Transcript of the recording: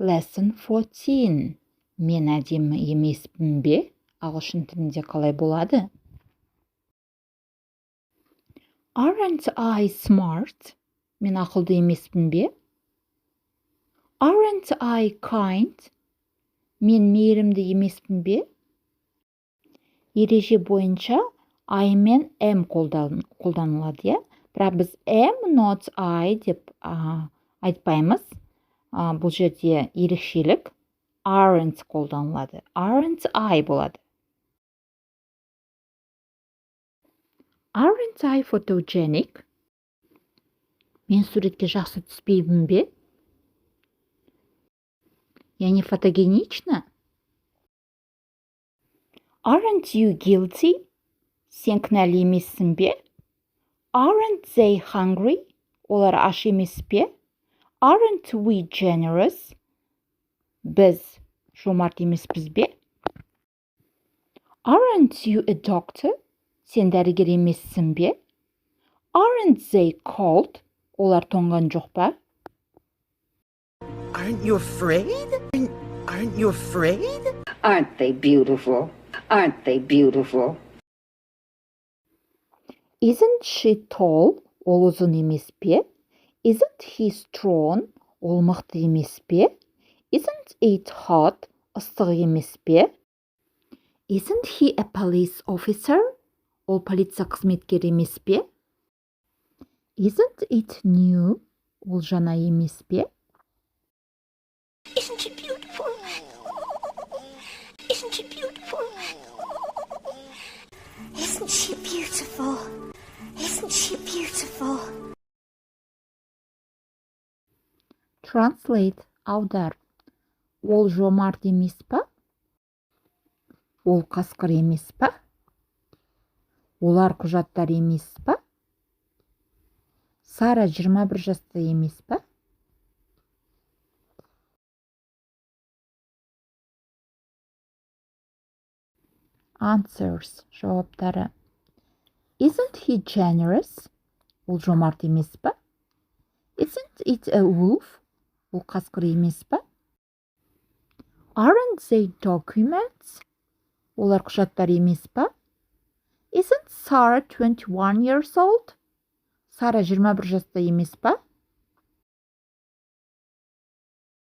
Lesson 14. Мен әдемі емеспін бе? Ағылшын тілінде қалай болады? Aren't I smart? Мен ақылды емеспін бе? Aren't I kind? Мен мейірімді емеспін бе? Ереже бойынша I мен am қолданылады, иә? Бірақ біз am not I деп айтпаймыз. Бұл жерде ерекшелік aren't қолданылады. Aren't I болады. Aren't I photogenic? Мен суретке жақсы түспеймін бе? Яғни фотогенично? Aren't you guilty? Сен кінәлі емессің бе? Aren't they hungry? Олар аш емес пе? Aren't we generous? Біз жомарт емеспіз бе? Aren't you a doctor? Сен дәрігер емессің бе? Aren't they cold? Олар тоңған жоқ па? Aren't you afraid? Aren't you afraid? Aren't they beautiful? Aren't they beautiful? Isn't she tall? Ол ұзын емес пе? Isn't he strong? Ол мықты емес пе? Isn't it hot? Ыстық емес пе? Isn't he a police officer? Ол полиция қызметкері емес пе? Isn't it new? Ол жаңа емес пе? Isn't she beautiful? Isn't she beautiful? Isn't she beautiful? Isn't she beautiful? Translate, аудар. Ол жомарт емес па? Ол қасқыр емес па? Олар құжаттар емес па? Сара 21 жаста емес па? Answers, жауаптары. Isn't he generous? Ол жомарт емес па? Isn't it a wolf? Ол қасқыр емес па? Aren't they documents? Олар құжаттар емес па? Isn't Sarah 21 years old? Сара 21 жаста емес па?